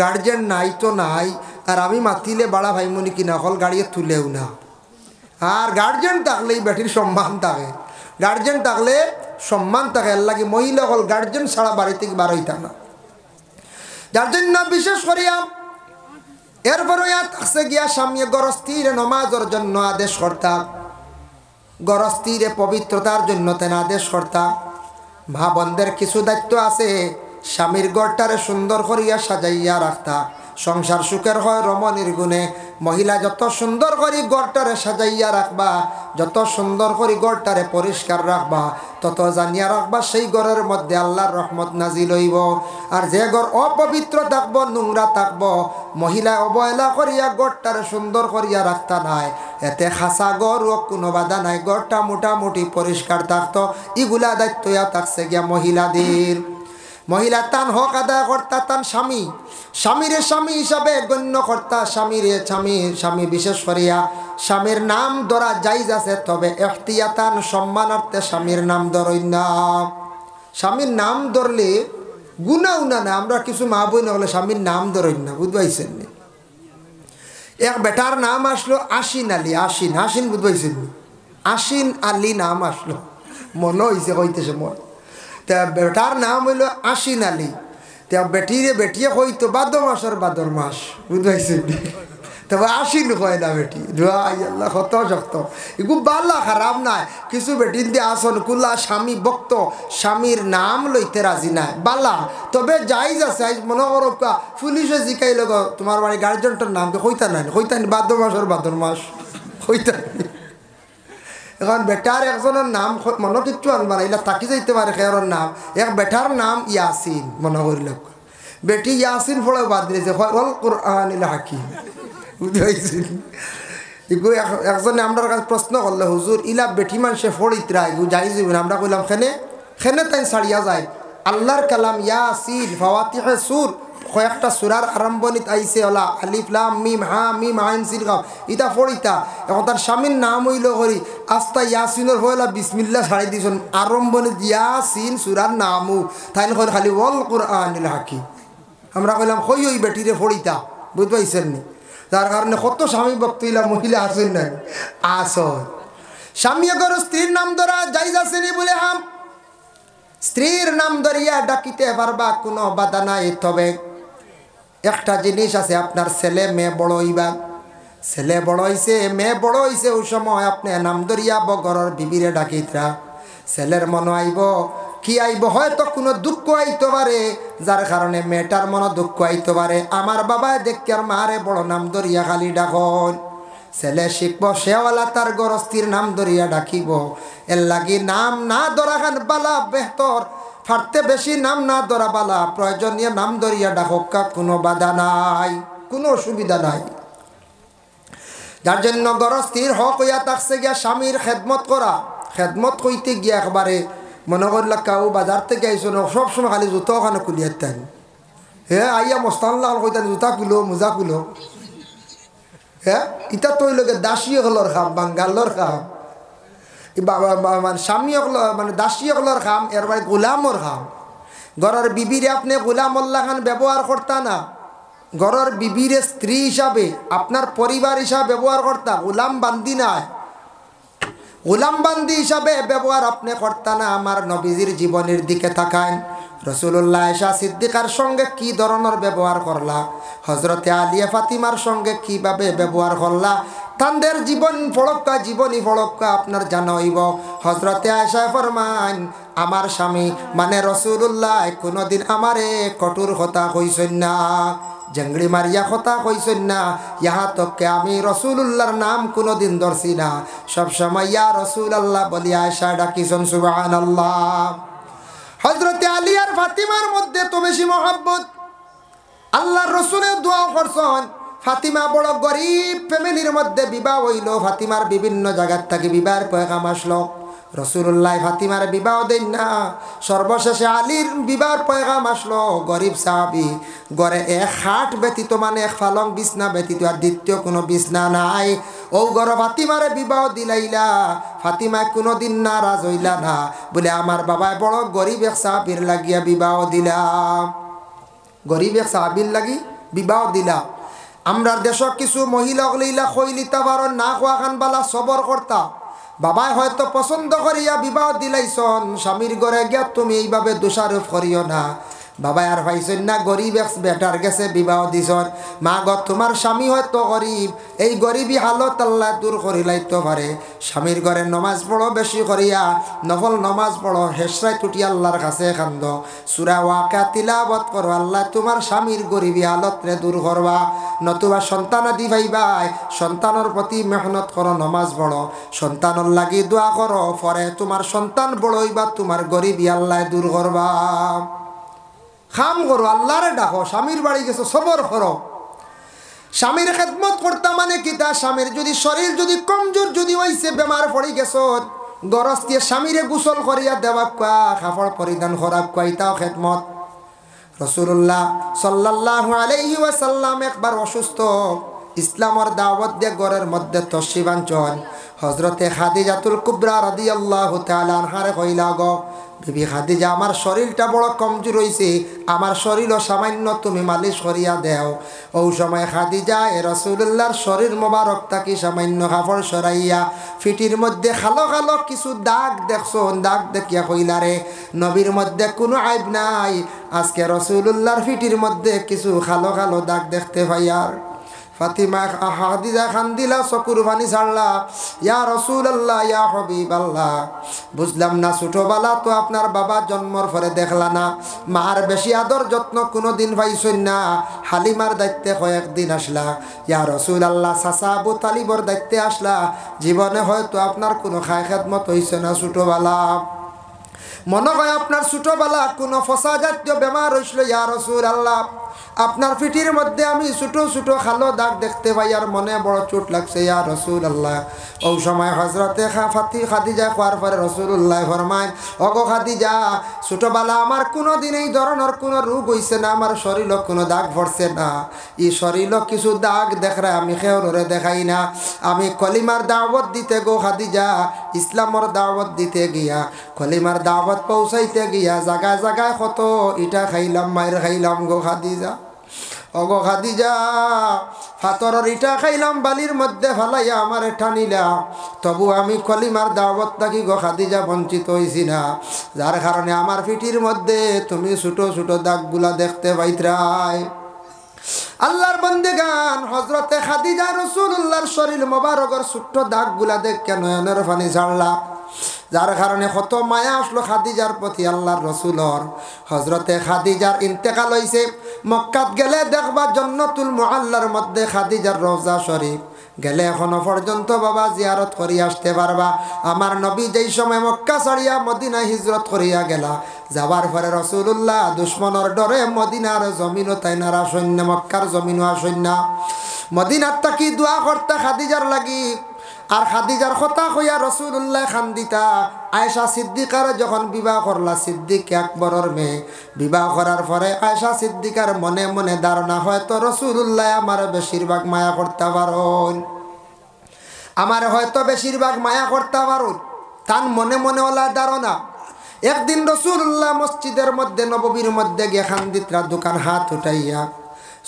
গার্জেন নাই তো নাই, আর আমি মাতিলে বাড়া ভাইমনি কিনা হল গাড়িয়ে তুলেও না। আর গার্জেন থাকলে বেটির সম্মান থাকে, গার্জেন থাকলে সম্মান থাকে। এর লাগে মহিলা হল গার্জেন ছাড়া বাড়ি থেকে বার হইতা না। যার জন্য বিশেষ করিয়া এরপরে থাকছে গিয়া স্বামী গরস্থির নমাজের জন্য আদেশ কর্তা, গরস্থিরে পবিত্রতার জন্য তেন আদেশ কর্তা। মা বোনদের কিছু দায়িত্ব আছে, স্বামীর গড়টারে সুন্দর করিয়া সাজাইয়া রাখতা। সংসার সুখের হয় রমণীর গুণে। মহিলা যত সুন্দর করে গড়টারে সাজাইয়া রাখবা, যত সুন্দর করে গড়টারে পরিষ্কার রাখবা, তত জানিয়া রাখবা সেই ঘরের মধ্যে আল্লাহর রহমত নাজিল হইব। আর যে ঘর অপবিত্র থাকবো, নোংরা থাকবো, মহিলা অবহেলা করিয়া গড়টারে সুন্দর করিয়া রাখতা নাই, এতে খাসা গড় ও কোনো বাধা নাই, গড়টা মোটামুটি পরিষ্কার থাকতো। এগুলা দায়িত্ব থাকছে গিয়া মহিলাদের। মহিলা তান হক আদায় কর্তা, তান স্বামী, স্বামীরে স্বামী হিসাবে গণ্য কর্তা। স্বামী বিশেষ করিয়া স্বামীর নাম ধরা জায়েজ আছে, তবে এখতিয়াতান সম্মানার্থে স্বামীর নাম ধরই না। স্বামীর নাম ধরলে গুনাহ না, আমরা কিছু মা বই না হলে স্বামীর নাম ধরই না, বুঝবাইছেন? এক বেটার নাম আসলো আশিন আলী, আশিন বুঝবাইছেন? আশিন আলী নাম আসলো, মনে হয়েছে কইতেছে মন। তা বেটার নাম হইল আশিন আলী। তা বেটিয়ে কইতো বাদর মাসের বাদর মাস, বুঝতে তবে আশিন কয় না বেটি। আল্লাহ কত শক্ত, এগুলো বাল্লা খারাপ নাই। কিছু বেটির দিয়ে আসন কুল্লা স্বামী ভক্ত, স্বামীর নাম লইতে রাজি নাই, বাল্লা। তবে যাইজ আছে, মনে করো পুলিশে জিকাইল তোমার বাড়ি গার্জেনটার নাম কইতা নাই, বাদর মাসের বাদর মাস কইতা। এখন বেটার একজনের নাম মনে কিচ্ছু আনবা না, এলা থাকি যাইতে পারে খেয়ার নাম। এক বেটার নাম ইয়াসিন মনে করিল, বেটি ইয়াসিন ফলে বাদ দিয়েছে অল কোরআনিল হাকিম, বুঝতে এগুলো। একজনে আমরা কাছে প্রশ্ন করলে, হুজুর ইলা বেটি মানুষে ফড়িতরা এগুলো যাই যাবেন? আমরা কইলাম খেনে তাই ছাড়িয়া যায়। আল্লাহর কালাম ইয়াসিন ফাওয়াতিহে সুর, কয়েকটা সুরার আরম্ভণিত আইসে ওলা আলিফ লাম মিম হা মিম আইন সিল গাও, ইটা ফড়িতা। এখন তার স্বামীর নাম হইল করি আস্তা ইয়াসিনের হইলা বিসমিল্লাহ ছাড়াই দিয়েছেন আরম্ভণিত ইয়াসিন সুরার নামও, তাই না খালি ওয়াল কোরআনিল হাকিম। আমরা কইলাম কই ওই বেটিরে ফড়িতা, বুঝতে পাইছেন নি? তার কারণে কত স্বামী ভক্তইলা মহিলা আসেন না, আসন স্বামী এগর স্ত্রীর নাম ধরা জায়েজ আছে নি বলে হাম। স্ত্রীর নাম ধরিয়া ডাকিতে পারবা, কোনো বাধা নাই। তবে একটা জিনিস আছে, আপনার ছেলে মেয়ে বড় হইবা, ছেলে বড় হইছে মেয়ে বড় হইছে, ওই সময় আপনি নাম ধরিয়া বগরের বিবিরে ডাকিতরা। ছেলের মনে আইব কি আইব, হয়তো কোনো দুঃখ আইতে পারে, যার কারণে মেয়েটার মনে দুঃখ আইতে পারে। আমার বাবায় দেখি আর মারে বড় নাম ধরিয়া খালি ডাকন, ছেলে শিখব সেওয়ালা তার গরস্থির নাম ধরিয়া ডাকিব। এর লাগি নাম না ধরা খান বালা বেহতর, ফাটতে বেশি নাম না ধরা বালা, প্রয়োজনীয় নাম ধরিয়া ডাকা, কোনো বাধা নাই, কোনো অসুবিধা নাই। যার জন্য গরস্থির হক হইয়া থাকছে গিয়া স্বামীর খেদমত করা। খেদমত হইতে গিয়া একবারে মনে করলা কাউ বাজার থেকে আইসো না, সবসময় খালি জুতো ওখানে খুলিয়াতেন, আইয়া মস্তানলাল কইতেন জুতা কুলো মোজা কুলো। ইটা তো লোকে দাসী হলর খাম, বাঙ্গালোর খাম, মানে স্বামী মানে দাসী হলর খাম, এর বাড়ি গোলামর খাম। ঘরের বিবিরে আপনি গোলামল্লা খান ব্যবহার করতা না, ঘরের বিবিরে স্ত্রী হিসাবে আপনার পরিবার হিসাবে ব্যবহার করতা, গোলাম বান্দি নাই, গোলাম বান্দি হিসাবে ব্যবহার আপনি করতা না। আমার নবীজির জীবনের দিকে তাকান, রসুল্লাহ আয়েশা সিদ্দিকার সঙ্গে কি ধরনের ব্যবহার করলা, হজরতে আলিয়া ফাতিমার সঙ্গে কিভাবে ব্যবহার করলা, তাদের জীবনী ফড়ক্কা আপনার জানা হইব। হজরতে আয়েশা ফরমান, আমার স্বামী মানে রসুল্লাহ কোনোদিন আমারে কঠোর কথা কইছেন না, জঙ্গলি মারিয়া কথা কইছেন না, ইহা তককে আমি রসুল্লাহর নাম কোনোদিন ধরছি না, সবসময় ইয়া রসুল্লাহ বলি আয়েশা ডাকিছেন। সুবহানাল্লাহ। হজরতে আলী আর ফাতিমার মধ্যে তো বেশি মহব্বত, আল্লাহর রসুলের দোয়া করছেন। ফাতিমা বড় গরিব ফ্যামিলির মধ্যে বিবাহ হইল, ফাতিমার বিভিন্ন জায়গার থেকে বিবাহের পয়গাম আসলো। রসুল্লাহ ফাতিমার বিবাহ দেন না। সর্বশেষে আলীর বিবাহ পয়গাম আসলো, গরিব সাহাবি, গড়ে এক খাট ব্যতীত, মানে এক ফালং বিছনা ব্যতীত আর দ্বিতীয় কোনো বিছনা নাই। ও গর ফাতিমারে বিবাহ দিলাইলা, ফাতিমায় কোনোদিন নারাজ হইলা না, বলে আমার বাবায় বড় গরিব এক সাহাবির লাগিয়া বিবাহ দিলা, গরিব এক সাহাবির লাগি বিবাহ দিলা। আমরার দেশক কিছু মহিলা হইলা খৈলিতা পারো না খোয়া খান বালা সবর কর্তা, বাবাই হয়তো পছন্দ করিয়া বিবাহ দিলাইছন, স্বামীর ঘরে গিয়া তুমি এইভাবে দোষারোপ করিও না। বাবাই আর পাইছেন না গরিব এক বেটার গেছে বিবাহ দিছন, মা গ তোমার স্বামী হয়তো গরিব, এই গরিবী হালত আল্লাহ দূর করিলাইতে পারে। স্বামীর ঘরে নমাজ পড়ো বেশি করিয়া, নফল নমাজ পড়ো, হেসরাই টুটি আল্লাহর কাছে কান্দ, সূরা ওয়াকিয়া তিলাওয়াত করো, আল্লাহ তোমার স্বামীর গরিবী হালতরে দূর করবা। নতুবা সন্তান আদি ভাইবাই, সন্তানের প্রতি মেহনত করো, নমাজ পড়ো, সন্তানের লাগি দোয়া করো, পরে তোমার সন্তান বড় হইবা, তোমার গরিবী আল্লাহ দূর করবা। খাম করো, আল্লাহরে ডাকো, স্বামীর বাড়ি গেছো সবর করো। স্বামীর খেদমত করতা মানে কি, তা স্বামীর যদি শরীর যদি কমজোর যদি হইছে, বেমার পড়ি গেছ, গরজ দিয়ে স্বামীরে গোসল করিয়া দেওয়া কোয়া, কাপড় পরিধান করা কোয়া, ইতাও খেদমত। রাসূলুল্লাহ সাল্লাল্লাহু আলাইহি ওয়াসাল্লাম একবার অসুস্থ, ইসলামের দাওয়াত দিয়ে ঘরের মধ্যে তশরিফ আনছেন। হযরতে খাদিজাতুল কুবরা রাদিয়াল্লাহু তাআলা আনহারে কইলা, গো বিবি খাদিজা, আমার শরীরটা বড় কমজোর হইছে, আমার শরীরও সামান্য তুমি মালিশ করিয়া দেও। ওই সময় খাদিজা রাসূলুল্লাহর শরীর মোবারক থাকি সামান্য কাপড় সরাইয়া ফিটির মধ্যে খালো খালো কিছু দাগ দেখছো, দাগ দেখিয়া কইলা, রে নবীর মধ্যে কোনো আইব নাই, আজকে রাসূলুল্লাহর ফিটির মধ্যে কিছু খালো খালো দাগ দেখতে পাইয়ার। ফাতিমা খাদিজা খান্দিলা, চকুর পানি ছাড়লা, ইয়া রাসূলুল্লাহ, ইয়া হাবিবাল্লাহ, বুঝলাম না ছোটবেলা তো আপনার বাবা জন্মর পরে দেখলা না, মার বেশি আদর যত্ন কোনোদিন পাইছেন না, হালিমার দায়িত্বে কয়েকদিন আসলা, ইয়া রাসূলুল্লাহ চাচা আবু তালিবর দায়িত্বে আসলা, জীবনে হয়তো আপনার কোনো খায় খেদমত হইছে না ছোটবেলা, মনে হয় আপনার ছোটবেলা কোনো ফসা জাতীয় বেমার হইছিল, ইয়া রাসূলুল্লাহ আপনার পিঠির মধ্যে আমি ছোট ছোট খালো দাগ দেখতে পাই, আর মনে বড় চোট লাগছে, ইয়া রাসূলুল্লাহ। ওই সময় হযরতে খাদিজা কোয়ার পরে রাসূলুল্লাহ ফরমায়, ওগো খাদিজা, ছোটবেলা আমার কোনো দিন এই ধরনের কোনো রোগ হইছে না, আমার শরীরও কোনো দাগ পড়ছে না, এই শরীরও কিছু দাগ দেখরা আমি খেউরে দেখাই না, আমি কলিমার দাওয়াত দিতে গো খাদিজা, ইসলামের দাওয়াত দিতে গিয়া, কলিমার দাওয়াত পৌঁছাইতে গিয়া জায়গায় জায়গায় কত ইটা খাইলাম, মায়ের খাইলাম গো খাদিজা, ওগো খাদিজা, ফাতরের ইটা খাইলাম, বালির মধ্যে ফালাইয়া আমারে টানিলা, তবু আমি কলিমার দাওয়াত থাকি গো খাদিজা বঞ্চিত হইছি না, যার কারণে আমার পিঠির মধ্যে তুমি ছোট ছোট দাগগুলা দেখতে পাইত্রাই। আল্লাহর বান্দেগান, হযরতে খাদিজা রাসূলুল্লাহর শরীর মোবারকের ছোট্ট দাগগুলা দেখে নয়নের পানি ছাড়লা, যার কারণে কত মায়া আসলো খাদিজার প্রতি আল্লাহর রাসূলর। হযরতে খাদিজার ইন্তেকাল হইছে, মক্কাত গেলে দেখবা জান্নাতুল মুআল্লার মধ্যে খাদিজার রওজা শরীফ, গেলে এখনো পর্যন্ত বাবা জিয়ারত করি আসতে পারবা। আমার নবী যেই সময় মক্কা ছাড়িয়া মদিনায় হিজরত করিয়া গেলা, যাবার পরে রাসূলুল্লাহ দুশ্মনের ডরে মদিনার জমিনও তাই না আসেন না, মক্কার জমিনও আসেন না, মদিনার তাকি দোয়া করতে খাদিজার লাগি। আর খাদিজার কথা কইয়া রাসূলুল্লাহ খান্দিতা। আয়েশা সিদ্দিকার যখন বিবাহ করলা, সিদ্দিক আকবরের মেয়ে, বিবাহ করার পরে আয়েশা সিদ্দিকার মনে মনে ধারণা হয়তো রাসূলুল্লাহ আমার বেশিরভাগ মায়া করতে পারেন, আমার হয়তো বেশিরভাগ মায়া করতে পারেন, তার মনে মনে ওলা ধারণা। একদিন রাসূলুল্লাহ মসজিদের মধ্যে নববীর মধ্যে গিয়ে খান্দিতরা দোকান হাত উঠাইয়া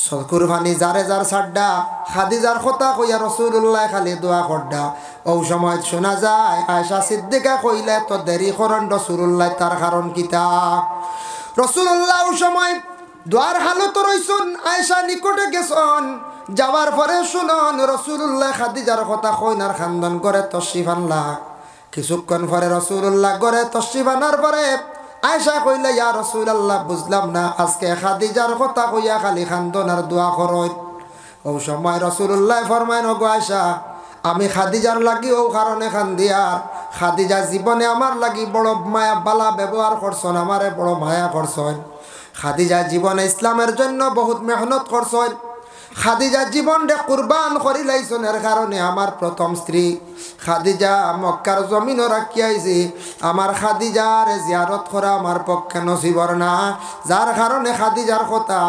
চকুর পানি যারে যার সাড্ডা, খাদিজার কথা কইয়া রাসূলুল্লাহ খালি দোয়া করডা। ওই সময় শোনা যায় আয়েশা সিদ্দিকা কইলে, তো দেরি করেন রাসূলুল্লাহ, তার কারণ কিতা? রাসূলুল্লাহ ওই সময় দোয়ার হালত রইছুন, আয়েশা নিকটে গেছন, যাওয়ার পরে শুনন রাসূলুল্লাহ খাদিজার কথা কইনার খান্দন করে তশরিফ আনলা। কিছুক্ষণ পরে রাসূলুল্লাহ করে তশরিফ আনার পরে আয়েশা কইলে, ইয়া রাসূলুল্লাহ বুঝলাম না, আজকে খাদিজার কথা কইয়া খালি খান্দন আর দোয়া করই। ওই সময় রাসূলুল্লাহ ফরমায়েন, ওগো আয়েশা, আমি খাদিজার লাগি ও কারণে খান্দি, আর খাদিজা জীবনে আমার লাগি বড় মায়া বালা ব্যবহার করছেন, আমারে বড় মায়া করছেন। খাদিজা জীবনে ইসলামের জন্য বহুত মেহনত করছেন, খাদিজা জীবনটা কুরবান করি লাইছনের কারণে আমার প্রথম স্ত্রী খাদিজা মক্কার জমিনও রাখি আইছে। আমার খাদিজার জিয়ারত করা আমার পক্ষে নসিবর না, যার কারণে খাদিজার কথা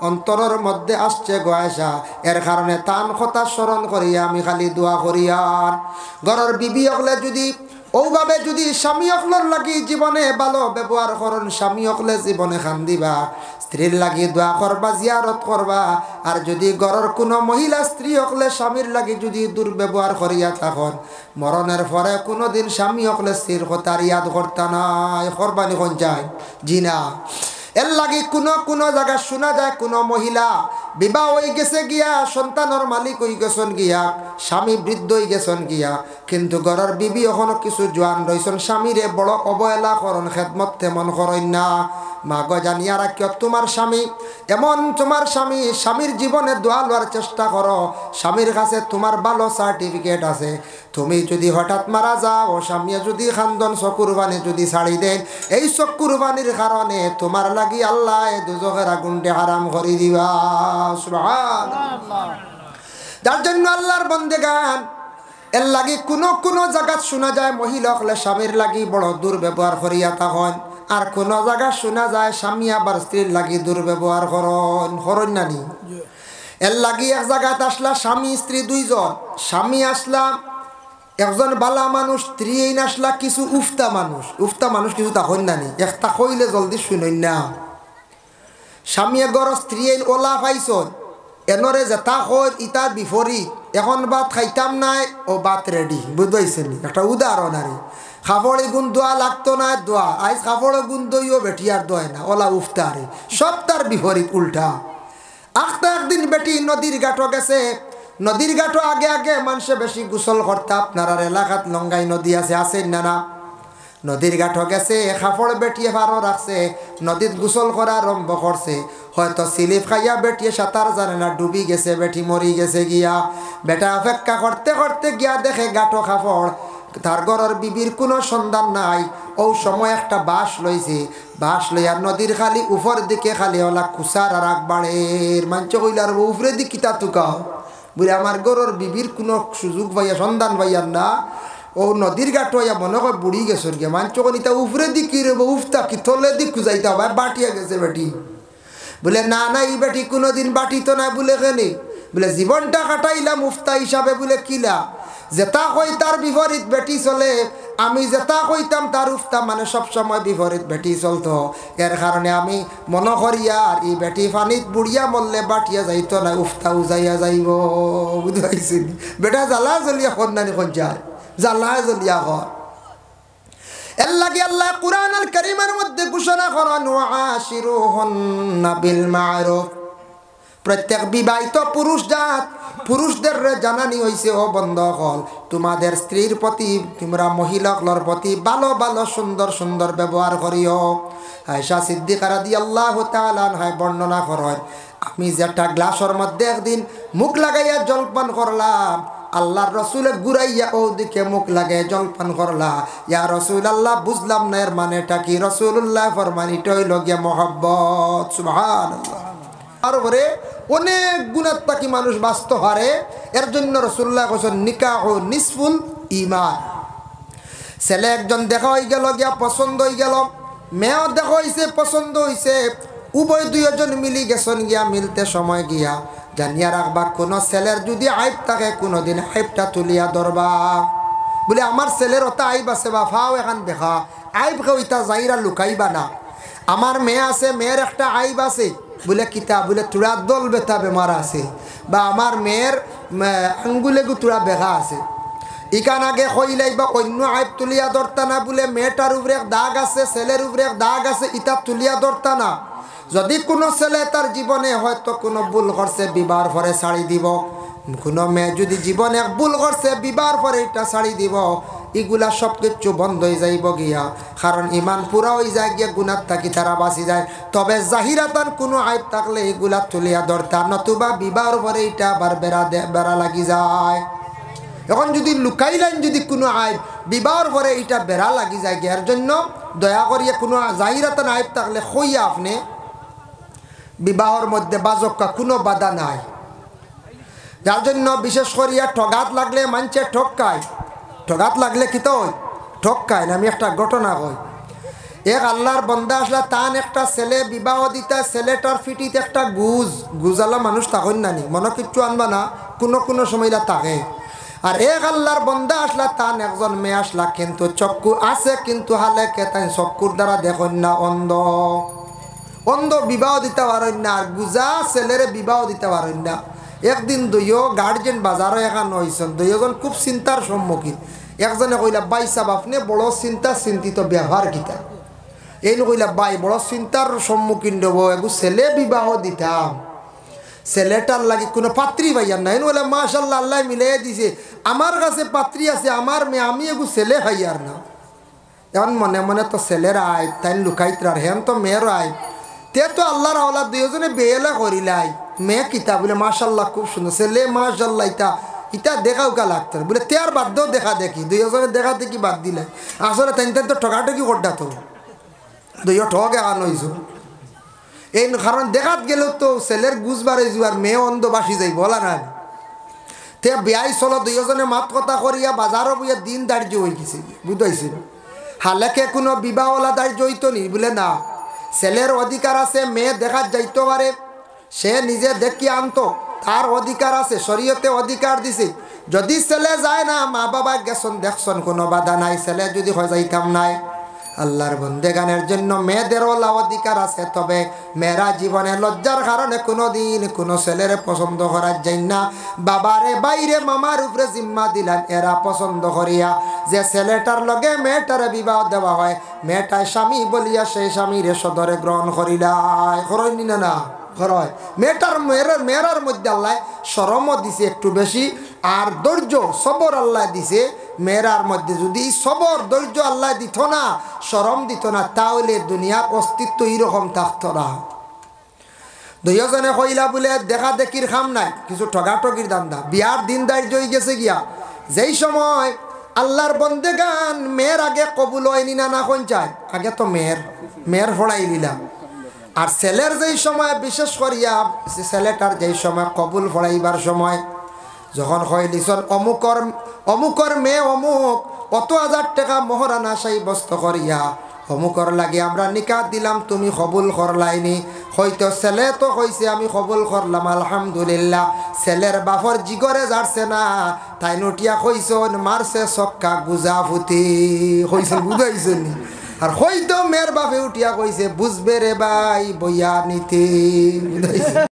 অন্তরের মধ্যে আসছে গয়সা। এর কারণে তান কথা স্মরণ করিয়া আমি খালি দোয়া করি। আর ঘরের বিবি হলে যদি ওভাবে যদি স্বামী অকলর লাগি জীবনে ভালো ব্যবহার করুন, স্বামী অকলে জীবনে খান দিবা, স্ত্রীর লাগি দোয়া করবা, জিয়ারত করবা। আর যদি ঘরের কোনো মহিলা স্ত্রী অকলে স্বামীর লাগি যদি দুর্ব্যবহার করিয়া থাকুন, মরণের পরে কোনোদিন স্বামী অকলে স্ত্রীর কথা ইয়াদ করতা নাই, করবানি কোন যায় জি না। এর লাগি কোনো জায়গা শোনা যায় কোনো মহিলা বিবাহ হয়ে গেছে গিয়া, সন্তানের মালিক হয়ে গেছেন গিয়া, স্বামী বৃদ্ধ হয়ে গেছেন গিয়া, কিন্তু ঘরের বিবি এখনো কিছু জোয়ান রয়েছেন, স্বামীরে বড় অবহেলা করন, খেদমত তেমন করেন না। মা গো জানিয়া রাখিও তোমার স্বামী এমন, তোমার স্বামীর জীবনে দোয়া লওয়ার চেষ্টা করো। স্বামীর কাছে তোমার ভালো সার্টিফিকেট আছে। তুমি যদি হঠাৎ মারা যাও, স্বামী যদি খান্দন চকুর পানি যদি ছাড়ি দেন, এই চকুর পানির কারণে তোমার লাগি আল্লাহ দুজকের আগুনটা হারাম করে দিবা। সুবহানাল্লাহ। যার জন্য আল্লাহর বন্দেগান এর লাগি কোনো জায়গা শোনা যায় মহিলা হলে স্বামীর লাগি বড় দুর্ব্যবহার করিয়া তখন, আর কোন জায়গা শোনা যায় স্বামী আবার স্ত্রীর লাগি দুর্ব্যবহার করন নানি। এর লাগি এক জায়গাতে আসলা স্বামী স্ত্রী দুইজন, স্বামী আসলা একজন বালা মানুষ, স্ত্রী এই আসলা কিছু উফতা মানুষ কিছু তখন নানি, একটা কইলে জলদি শুনই না। স্বামী গর স্ত্রী ওলা পাইছন এনরে যেটা কই ইটার বিপরীত, এখন ভাত খাইতাম নাই ও ভাত রেডি, বুঝবাইছেন? একটা উদাহরণ আর খাবড়ে গুণ দোয়া লাগতো না দোয়া, আজ খাবড়ে গুণ দইও বেটিয়ার দোয় না, ওলা উফতারে সব তার বিপরীত উল্টা। আখতা একদিন বেটি নদীর ঘাটও গেছে, নদীর ঘাটও আগে মানুষে বেশি গোসল করতে, আপনার এলাকাত লঙ্গাই নদী আছে না? নদীর ঘাটও গেছে, খাফড় বেটিয়ে ভারও রাখছে, নদীত গোসল করা আরম্ভ করছে। হয়তো স্লিপ খাইয়া বেটিয়ে সাঁতার জানে না, ডুবি গেছে, বেটি মরি গেছে গিয়া। বেটা অপেক্ষা করতে করতে গিয়া দেখে ঘাটও খাফড়, তার ঘরের বিবির কোনো সন্ধান নাই। ও সময় একটা বাঁশ লইছে, বাঁশ লইয়া নদীর খালি উপর দিকে খালি ওলা কুসার আর আকবাড়ের মাঞ্চ কইলার উপরে দিকে তা তুকাও বলে আমার ঘরের বিবির কোনো সুযোগ পাইয়া সন্ধান পাইয়ার না। ও নদীর ঘাট হইয়া মনে হয় বুড়ি গেছেন গিয়া, মাঞ্চ কনিতা উপরে দিকে রে উফতা কি তলে দিক যাইতে হবে, বাটিয়া গেছে বেটি। বলে না এই বেটি কোনোদিন বাটি তো না, বলে কেনে? বলে জীবনটা কাটাইলাম উফতা হিসাবে, বলে কিলা যেটা কই তার বিপরীত বেটি চলে, আমি যেটা কইতাম তার উফতা মানে সবসময় বিপরীত বেটি চলতো। এর কারণে আমি মনে করি আর এই বেটি পানিত বুড়িয়া মরলে বাটিয়া যাইতো না, উফতা উজাইয়া যাইব, বুঝতে পারছেন? বেটা জ্বালা জ্বলিয়া কন্যানি কঞ্চার জ্বালা জ্বলিয়া কর। এর লাগে আল্লাহ কুরআন আল কারীমের মধ্যে ঘোষণা করেন ওয়াশিরুহুন্না বিল মা'রুফ। প্রত্যেক বিবাহিত পুরুষদের জানানি হয়েছে ও বন্ধুগণ, তোমাদের স্ত্রীর প্রতি, তোমরা মহিলাগুলোর প্রতি ভালো ভালো সুন্দর ব্যবহার করিও। আয়েশা সিদ্দিকা রাদিয়াল্লাহু তাআলা আনহা বর্ণনা করেন, আমি যেটা গ্লাসের মধ্যে একদিন মুখ লাগাইয়া জলপান করলাম, আল্লাহর রসুলের ঘুরাইয়া ও দিকে মুখ লাগাই জলপান করলা। ইয়া রাসূলুল্লাহ, বুঝলাম না এর মানেটা কি? রাসূলুল্লাহ ফরমান এটা হইল গিয়া মহব্বত। সুবহানাল্লাহ। আর পরে অনেক গুণাত পাকি মানুষ বাঁচতে পারে, এর জন্য রাসূলুল্লাহ কইছেন নিকাহ নিসফুল ঈমান। ছেলে একজন দেখা হয়ে গেল গিয়া পছন্দ হয়ে গেল, মেয়েও দেখা হয়েছে পছন্দ হয়েছে, উভয় দুইজন মিলি গেছেন গিয়া, মিলতে সময় গিয়া জানিয়া রাখবা কোনো ছেলের যদি আইব থাকে কোনোদিন আইবটা তুলিয়া ধরবা। বলে আমার ছেলের ওটা আইব আছে বা ফাও এখান দেখা আইব ওইটা যাইরা লুকাইবা না। আমার মেয়ে আছে, মেয়ের একটা আইব আছে, বলে কিতা? বলে তোরা দল বেতা বেমার আছে, বা আমার মেয়ের আঙ্গুলে গুতুরা বেঘা আছে। ইকান আগে কইলাই বা অন্য আইব তুলিয়া ধরতা না, বলে মেয়েটার উপরে দাগ আছে, ছেলের উপরে দাগ আছে, ইটা তুলিয়া ধরতা না। যদি কোনো ছেলে তার জীবনে হয়তো কোনো ভুল করছে, বিবাহ পরে ছাড়ি দিব। কোনো মেয়ে যদি জীবনে ভুল করছে, বিবাহ পরে এটা ছাড়ি দিব। এগুলা সব কিছু বন্ধ হয়ে যাইব গিয়া, কারণ ইমান পুরা হয়ে যায় গিয়া, গুনার থাকি তারা বাঁচি যায়। তবে জাহিরাতান কোনো আইব থাকলে এগুলা তুলিয়া ধরতা, নতুবা বিবাহর পরে এটা আবার বেড়া লাগি যায়। এখন যদি লুকাইলেন যদি কোনো আইব, বিবাহর পরে এটা বেড়া লাগি যায় গিয়া। এর জন্য দয়া করিয়া কোনো জাহিরাতান আইব থাকলে কইয়া আপনি বিবাহর মধ্যে বাজক্কা কোনো বাধা নাই, যার জন্য বিশেষ করিয়া ঠগাত লাগলে মানছে ঠকায়, ঠগাত লাগলে কি তো ঠকায় না। আমি একটা ঘটনা কই, এক আল্লাহর বন্দা আসলা, তান একটা ছেলে বিবাহ দিতা, ছেলেটার ফিটিতে একটা গুজালা মানুষ তখন নানি মনে কিচ্ছু আনবা না, কোনো সময়টা থাকে। আর এক আল্লাহর বন্দা আসলা, তান একজন মেয়ে আসলা, কিন্তু চক্ষু আছে কিন্তু হালে কে তাই চক্ষুর দ্বারা দেখেন না, অন্ধ বিবাহ দিতে পারেন না, আর গুজা ছেলেরে বিবাহ দিতে পারেন না। একদিন দুইও গার্জেন বাজারে এখানে হয়েছেন, দুইজন খুব চিন্তার সম্মুখীন। একজনে কইলা, বাই সাহেব আপনি বড় চিন্তিত ব্যবহার কিতা। এই কইলা, বাই বড় চিন্তার সম্মুখীন দেব, এগু ছেলে বিবাহ দিতাম, ছেলেটার লাগে কোনো পাত্রী ভাইয়ার না। বলে মাশাল্লাহ আল্লাহ মিলিয়ে দিছে, আমার কাছে পাত্রী আছে, আমার মেয়ে, আমি এগু ছেলে ভাইয়ার না। এখন মনে মনে তো ছেলের আয় তাই লুকাইতার, হেন তো মেয়ের আয়, তে তো আল্লাহর আওলাদ দুইজনে বেয়েলা করিলাই। মেয়ে কিতা বলে মাশাল্লাহ খুব সুন্দর, ছেলে মাশাল্লাহ ইটা দেখাও কা লাগতো বলে, তে আর বাদ দেও দেখা দেখি, দুইজনে দেখা দেখি বাদ দিলে। আসলে তাই তো ঠকাঠকি করটা, তো দুইও ঠক এখান হয়েছ। এই কারণ দেখাত গেল তো ছেলের গুজ বাড়ে যার, মেয়ে অন্ধ বাসি যাই বলা না। তে বিয়াই চলো দুইজনে মাত কথা করিয়া বাজারও বইয়া দিন দাঁড়িয়ে হয়ে গেছে, বুঝাইছে। হালেকে কোনো বিবাহওয়ালা দাঁড়িয়ে হইতো নি বলে না, ছেলের অধিকার আছে, মেয়ে দেখাত যাইতে পারে, সে নিজে দেখি আনতো, তার অধিকার আছে, শরীয়তে অধিকার দিছে। যদি ছেলে যায় না, মা বাবা গেছন দেখছন, কোনো বাধা নাই। ছেলে যদি হয়ে যাইতাম নাই, আল্লাহর বন্দেগানের জন্য মেয়েদেরও অধিকার আছে। তবে মেয়েরা জীবনে লজ্জার কারণে কোনোদিন কোনো ছেলের পছন্দ করার যাই না। বাবারে বাইরে মামার উপরে জিম্মা দিলেন, এরা পছন্দ করিয়া যে ছেলেটার লগে মেয়েটারে বিবাহ দেওয়া হয়, মেয়েটায় স্বামী বলিয়া সেই স্বামীরে সদরে গ্রহণ করিলাই। করনি না হয় মেয়েরার মধ্যে আল্লাহ শরমও দিছে একটু বেশি, আর ধৈর্য সবর আল্লাহ দিছে মেয়েরার মধ্যে। যদি সবর ধৈর্য আল্লাহ দিত না, শরম দিত না, তাহলে দুনিয়ার অস্তিত্ব এইরকম থাকত না। দুইজনে কইলা বলে দেখা দেখির খাম নাই, কিছু ঠগাঠগির দান্দা, বিয়ার দিন দাঁড়িয়ে হয়ে গেছে গিয়া। যেই সময় আল্লাহর বন্দেগান মেয়ের আগে কবুল হয়নি না কোন চায়, আগে তো মেয়ের ফড়াই নিলাম। আর ছেলের যেই সময় বিশেষ করিয়া ছেলেটার যেই সময় কবুল ফড়াইবার সময়, যখন হইলিছন অমুকর মেয়ে অমুক, অত 1000 টাকা মহরানা সাব্যস্ত করিয়া অমুকর লাগে আমরা নিকাহ দিলাম, তুমি কবুল করলাইনি। হয়তো ছেলে তো কইছে আমি কবুল করলাম আলহামদুলিল্লাহ, ছেলের বাপর জিগরে যাচ্ছে না, তাই নটিয়া কইছন মারছে সক্কা গুজা ফুটি কইছে, বুঝাইছেন। আর হয়তো মেয়ের বাপে উঠিয়া কইছে বুঝবে রে ভাই বইয়া নিতে, বুঝাইছে।